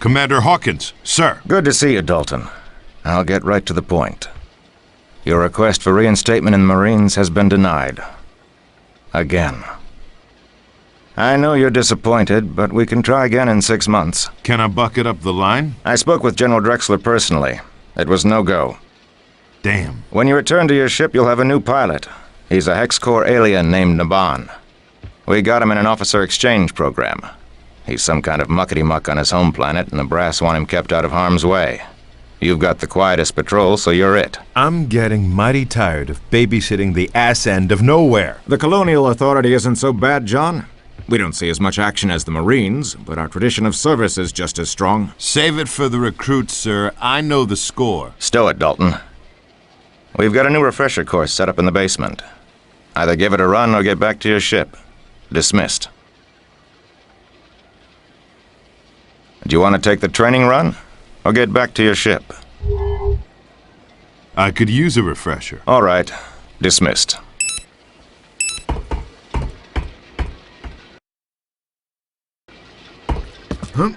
Commander Hawkins, sir. Good to see you, Dalton. I'll get right to the point. Your request for reinstatement in the Marines has been denied. Again. I know you're disappointed, but we can try again in 6 months. Can I bucket up the line? I spoke with General Drexler personally. It was no go. Damn. When you return to your ship, you'll have a new pilot. He's a Hex-Core alien named Naban. We got him in an officer exchange program. He's some kind of muckety-muck on his home planet, and the brass want him kept out of harm's way. You've got the quietest patrol, so you're it. I'm getting mighty tired of babysitting the ass end of nowhere. The Colonial Authority isn't so bad, John. We don't see as much action as the Marines, but our tradition of service is just as strong. Save it for the recruits, sir. I know the score. Stow it, Dalton. We've got a new refresher course set up in the basement. Either give it a run or get back to your ship. Dismissed. Do you want to take the training run, or get back to your ship? I could use a refresher. All right. Dismissed. Huh?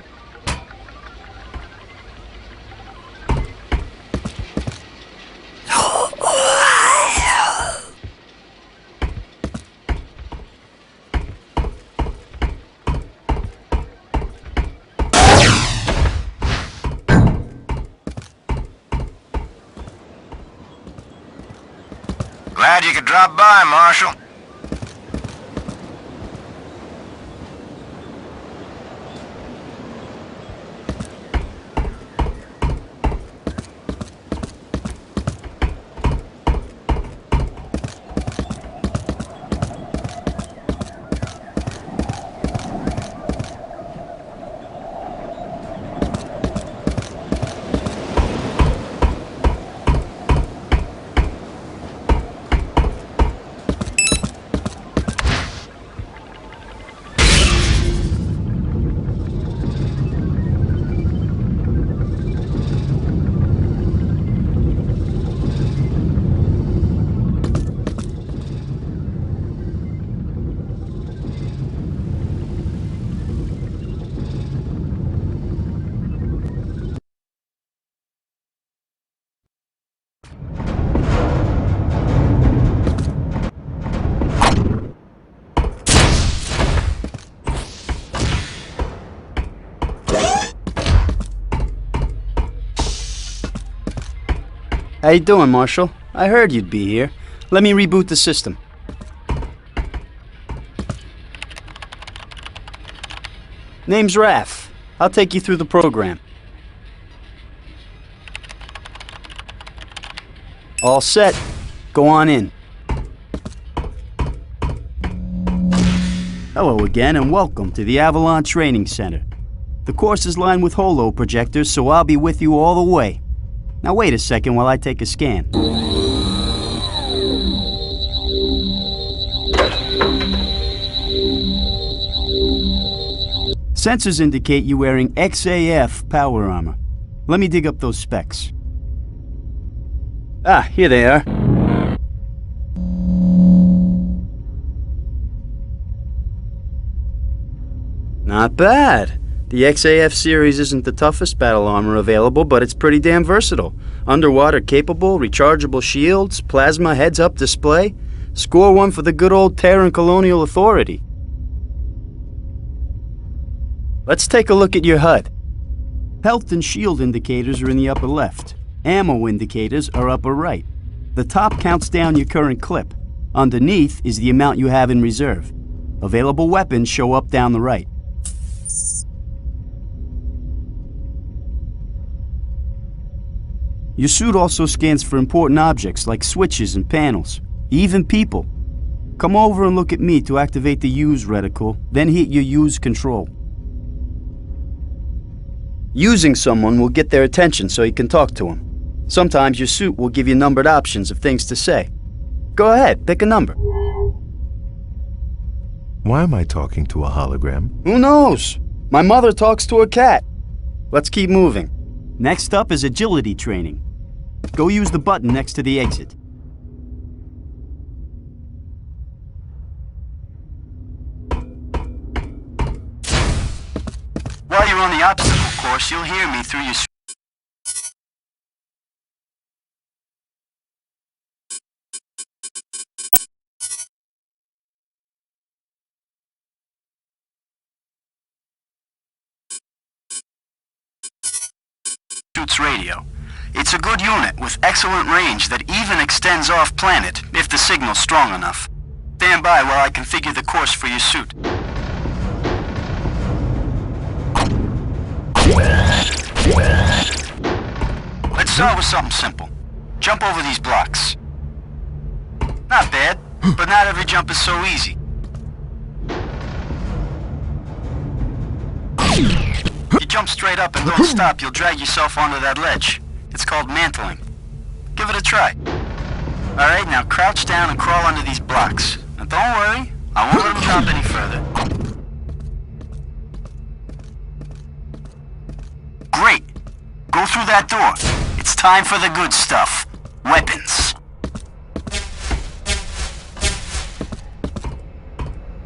Glad you could drop by, Marshal. How you doing, Marshal? I heard you'd be here. Let me reboot the system. Name's Raph. I'll take you through the program. All set. Go on in. Hello again, and welcome to the Avalon Training Center. The course is lined with holo projectors, so I'll be with you all the way. Now wait a second while I take a scan. Sensors indicate you wearing XAF power armor. Let me dig up those specs. Ah, here they are. Not bad. The XAF series isn't the toughest battle armor available, but it's pretty damn versatile. Underwater capable, rechargeable shields, plasma heads-up display. Score one for the good old Terran Colonial Authority. Let's take a look at your HUD. Health and shield indicators are in the upper left. Ammo indicators are upper right. The top counts down your current clip. Underneath is the amount you have in reserve. Available weapons show up down the right. Your suit also scans for important objects like switches and panels, even people. Come over and look at me to activate the use reticle, then hit your use control. Using someone will get their attention so you can talk to them. Sometimes your suit will give you numbered options of things to say. Go ahead, pick a number. Why am I talking to a hologram? Who knows? My mother talks to a cat. Let's keep moving. Next up is agility training. Go use the button next to the exit. While you're on the obstacle course, course, you'll hear me through your suit's radio. It's a good unit with excellent range that even extends off-planet if the signal's strong enough. Stand by while I configure the course for your suit. Let's start with something simple. Jump over these blocks. Not bad, but not every jump is so easy. If you jump straight up and don't stop, you'll drag yourself onto that ledge. It's called mantling. Give it a try. Alright, now crouch down and crawl under these blocks. Now don't worry, I won't let them drop any further. Great! Go through that door. It's time for the good stuff. Weapons.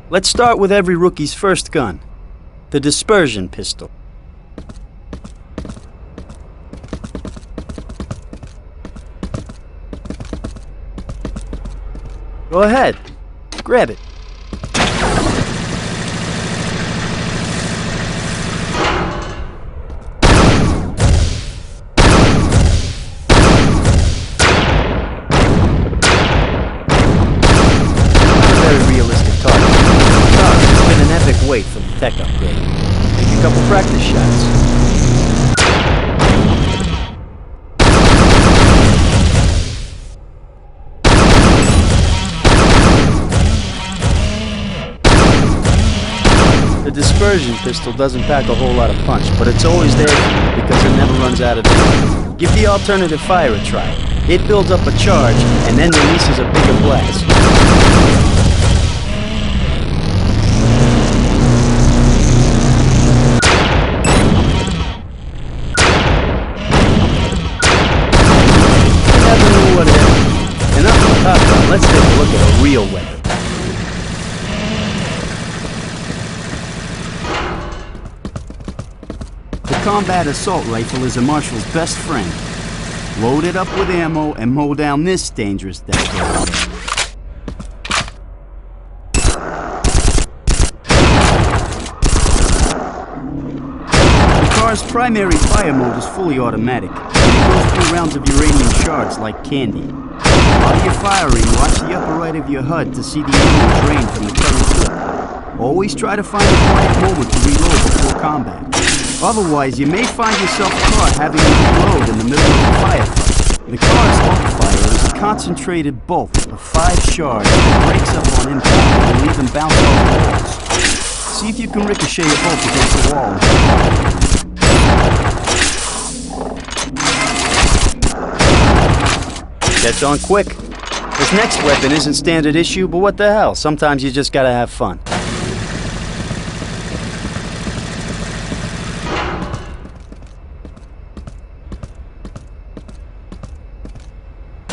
Let's start with every rookie's first gun. The Dispersion Pistol. Go ahead. Grab it. Wait for the tech upgrade. Take a couple practice shots. The Dispersion Pistol doesn't pack a whole lot of punch, but it's always there for you because it never runs out of ammo. Give the alternative fire a try. It builds up a charge and then releases a bigger blast. Let's take a look at a real weapon. The combat assault rifle is a marshal's best friend. Load it up with ammo and mow down this dangerous death. The car's primary fire mode is fully automatic, and it goes through rounds of uranium shards like candy. While you're firing, watch the upper right of your HUD to see the ammo drain from the current clip. Always try to find a quiet moment to reload before combat. Otherwise, you may find yourself caught having to reload in the middle of a firefight. The car's alt fire is a concentrated bolt of 5 shards that breaks up on impact and leave them bounce off walls. See if you can ricochet a bolt against the wall. Gets on quick. This next weapon isn't standard issue, but what the hell? Sometimes you just gotta have fun.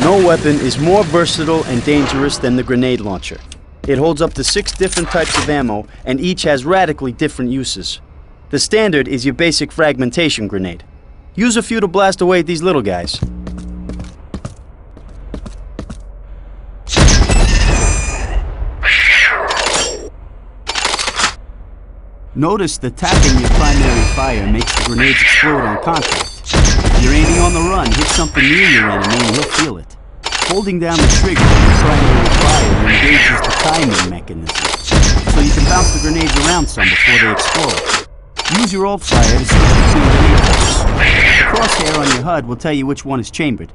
No weapon is more versatile and dangerous than the grenade launcher. It holds up to 6 different types of ammo, and each has radically different uses. The standard is your basic fragmentation grenade. Use a few to blast away at these little guys. Notice the tapping your primary fire makes the grenades explode on contact. If you're aiming on the run, hit something near your enemy and he'll feel it. Holding down the trigger on your primary fire engages the timing mechanism, so you can bounce the grenades around some before they explode. Use your alt fire to switch between grenade types. The crosshair on your HUD will tell you which one is chambered.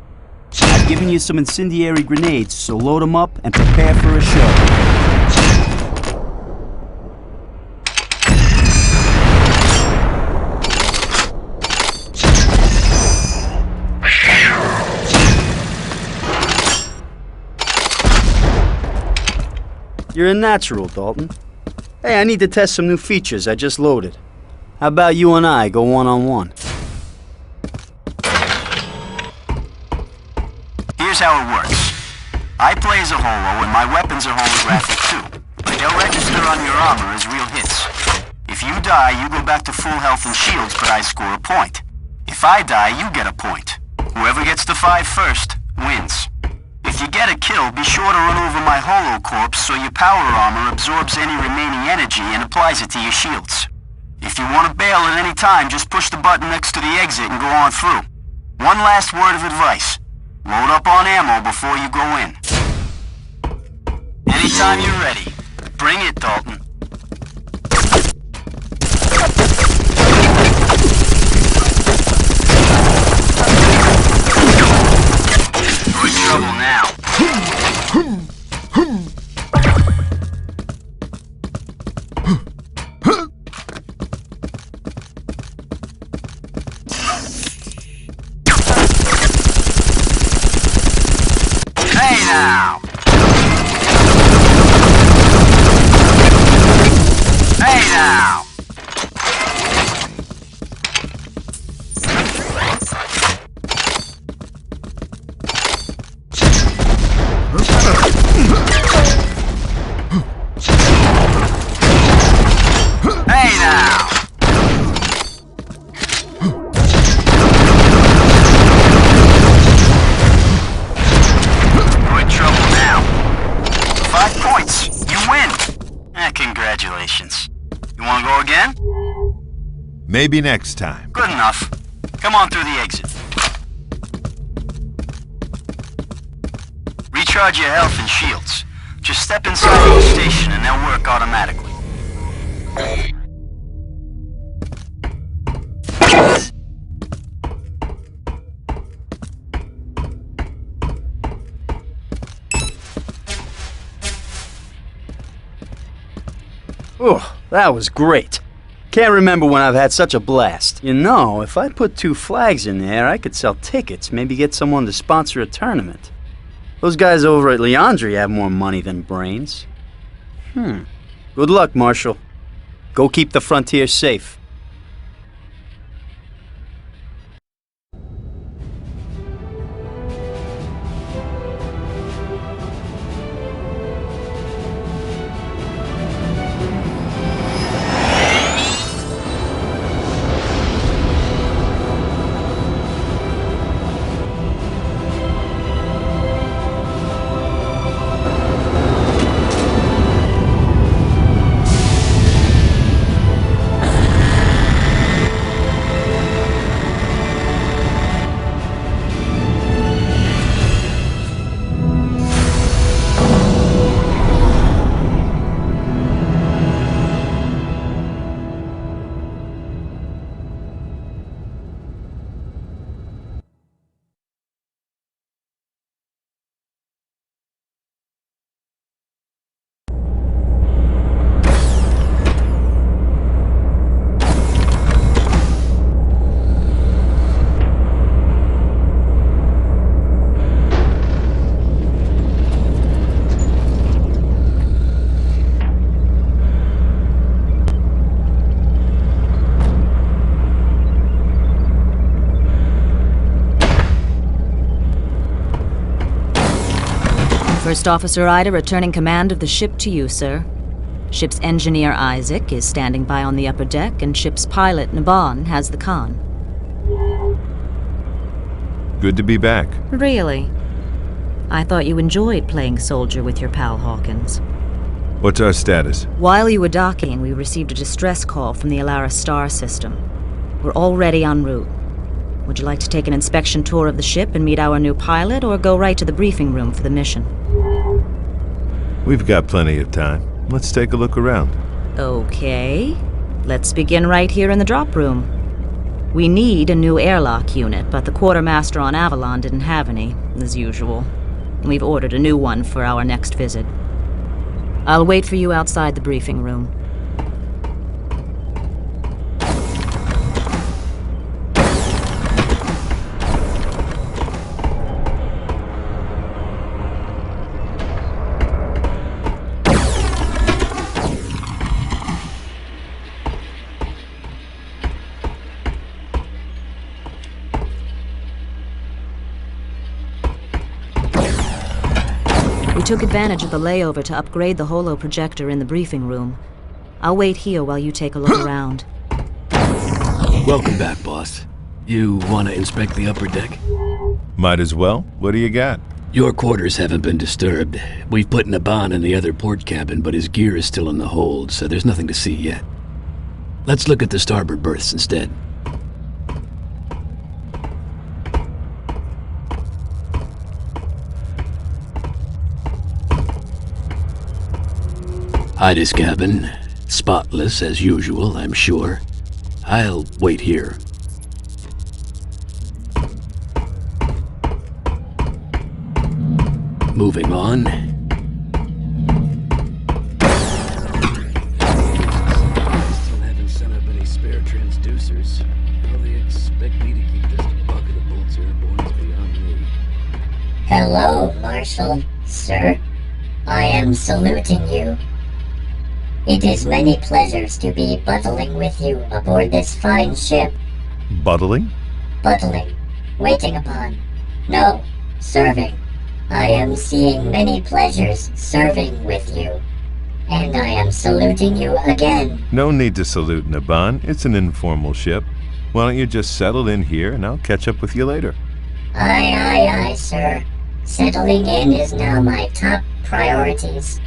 I've given you some incendiary grenades, so load them up and prepare for a show. You're a natural, Dalton. Hey, I need to test some new features I just loaded. How about you and I go one-on-one? Here's how it works. I play as a holo and my weapons are holographic too. They'll register on your armor as real hits. If you die, you go back to full health and shields, but I score a point. If I die, you get a point. Whoever gets to 5 first wins. If you get a kill, be sure to run over my holo corpse so your power armor absorbs any remaining energy and applies it to your shields. If you want to bail at any time, just push the button next to the exit and go on through. One last word of advice. Load up on ammo before you go in. Anytime you're ready. Bring it, Dalton. We're in trouble now. Hey now! Hey now! Hey now! We're in trouble now. 5 points. You win. Congratulations. You want to go again? Maybe next time. Good enough. Come on through the exit. Recharge your health and shields. Just step inside each station and they'll work automatically. Oh, that was great. Can't remember when I've had such a blast. You know, if I put 2 flags in there, I could sell tickets, maybe get someone to sponsor a tournament. Those guys over at Leandri have more money than brains. Good luck, Marshal. Go keep the frontier safe. First Officer Ida returning command of the ship to you, sir. Ship's engineer Isaac is standing by on the upper deck, and ship's pilot Naban has the con. Good to be back. Really? I thought you enjoyed playing soldier with your pal Hawkins. What's our status? While you were docking, we received a distress call from the Alara star system. We're already en route. Would you like to take an inspection tour of the ship and meet our new pilot, or go right to the briefing room for the mission? We've got plenty of time. Let's take a look around. Okay. Let's begin right here in the drop room. We need a new airlock unit, but the quartermaster on Avalon didn't have any, as usual. We've ordered a new one for our next visit. I'll wait for you outside the briefing room. We took advantage of the layover to upgrade the holo projector in the briefing room. I'll wait here while you take a look around. Welcome back, boss. You want to inspect the upper deck? Might as well. What do you got? Your quarters haven't been disturbed. We've put Naban in the other port cabin, but his gear is still in the hold, so there's nothing to see yet. Let's look at the starboard berths instead. Ida's cabin. Spotless as usual, I'm sure. I'll wait here. Moving on. Still haven't sent up any spare transducers. How they expect me to keep this bucket of bolts airborne is beyond me. Hello, Marshal, sir. I am saluting you. It is many pleasures to be buttling with you aboard this fine ship. Buttling? Buttling. Waiting upon. No, serving. I am seeing many pleasures serving with you. And I am saluting you again. No need to salute, Naban. It's an informal ship. Why don't you just settle in here and I'll catch up with you later? Aye, sir. Settling in is now my top priorities.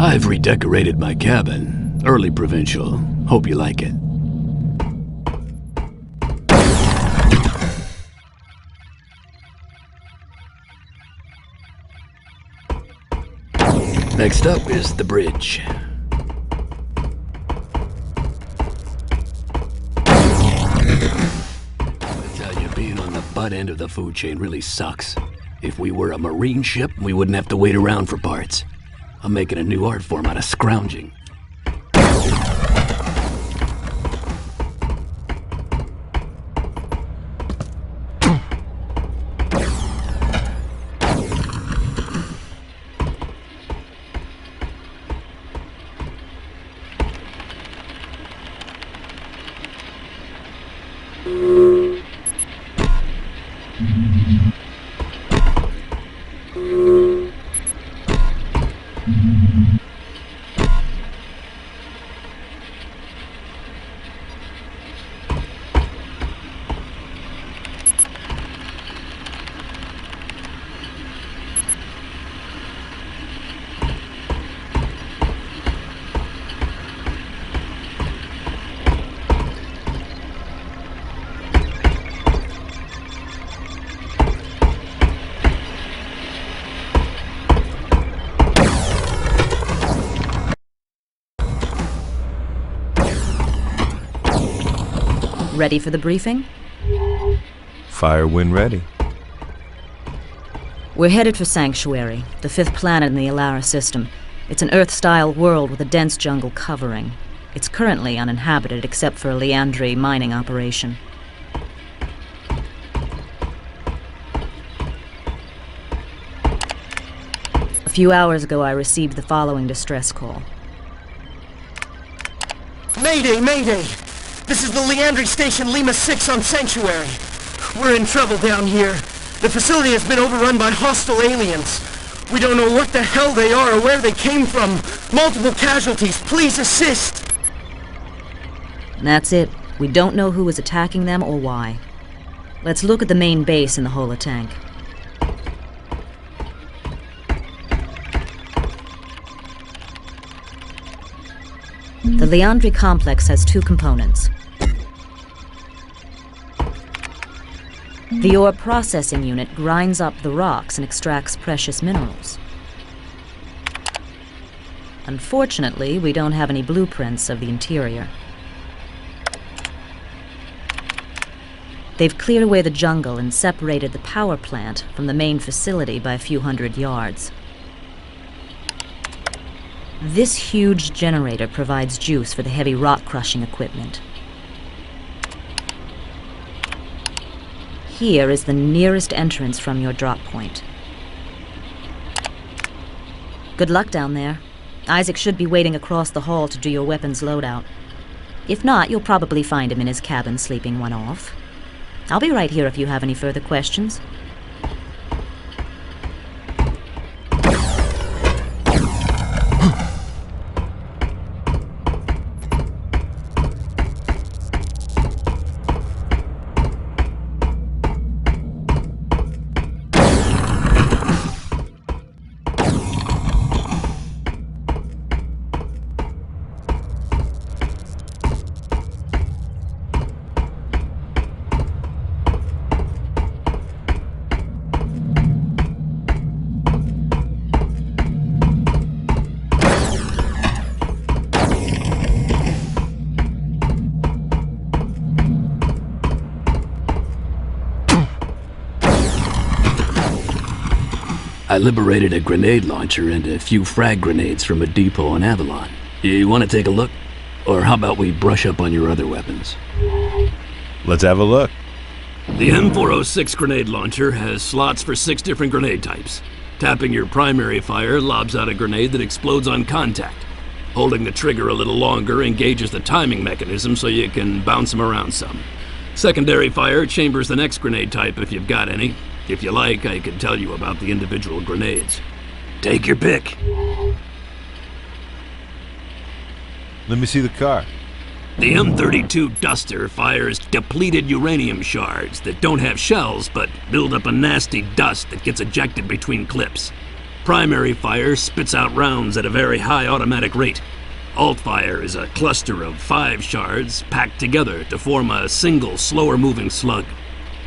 I've redecorated my cabin. Early provincial. Hope you like it. Next up is the bridge. I tell you, being on the butt end of the food chain really sucks. If we were a marine ship, we wouldn't have to wait around for parts. I'm making a new art form out of scrounging. Ready for the briefing? Fire when ready. We're headed for Sanctuary, the fifth planet in the Alara system. It's an Earth-style world with a dense jungle covering. It's currently uninhabited except for a Leandri mining operation. A few hours ago, I received the following distress call. Mayday, Mayday! This is the Leandri Station Lima 6 on Sanctuary. We're in trouble down here. The facility has been overrun by hostile aliens. We don't know what the hell they are or where they came from. Multiple casualties. Please assist. That's it. We don't know who is attacking them or why. Let's look at the main base in the holotank. The Leandri complex has two components. The ore processing unit grinds up the rocks and extracts precious minerals. Unfortunately, we don't have any blueprints of the interior. They've cleared away the jungle and separated the power plant from the main facility by a few hundred yards. This huge generator provides juice for the heavy rock-crushing equipment. Here is the nearest entrance from your drop point. Good luck down there. Isaac should be waiting across the hall to do your weapons loadout. If not, you'll probably find him in his cabin sleeping one off. I'll be right here if you have any further questions. I liberated a grenade launcher and a few frag grenades from a depot on Avalon. You want to take a look? Or how about we brush up on your other weapons? Let's have a look. The M406 grenade launcher has slots for 6 different grenade types. Tapping your primary fire lobs out a grenade that explodes on contact. Holding the trigger a little longer engages the timing mechanism so you can bounce them around some. Secondary fire chambers the next grenade type if you've got any. If you like, I can tell you about the individual grenades. Take your pick. Let me see the car. The M32 Duster fires depleted uranium shards that don't have shells but build up a nasty dust that gets ejected between clips. Primary fire spits out rounds at a very high automatic rate. Alt fire is a cluster of 5 shards packed together to form a single, slower moving slug.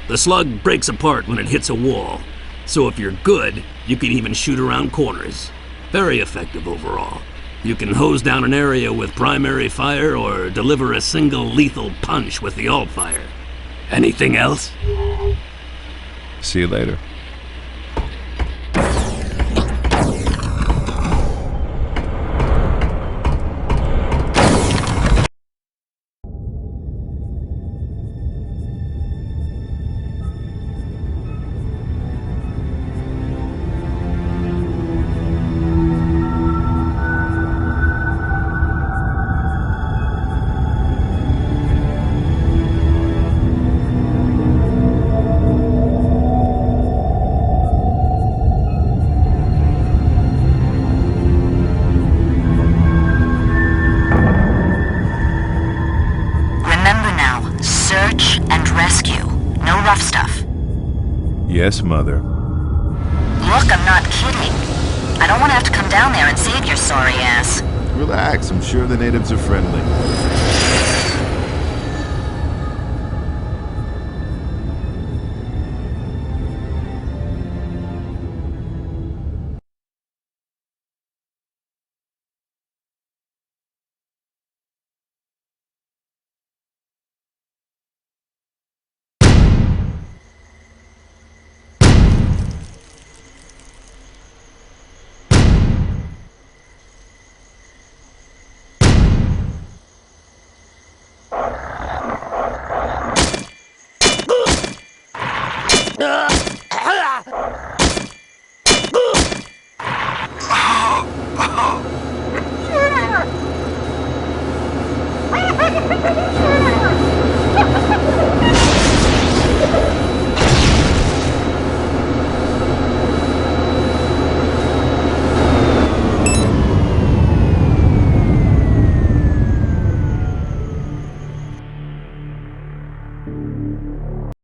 The slug breaks apart when it hits a wall, so if you're good, you can even shoot around corners. Very effective overall. You can hose down an area with primary fire or deliver a single lethal punch with the alt fire. Anything else? See you later. Yes, Mother. Look, I'm not kidding. I don't want to have to come down there and save your sorry ass. Relax, I'm sure the natives are friendly.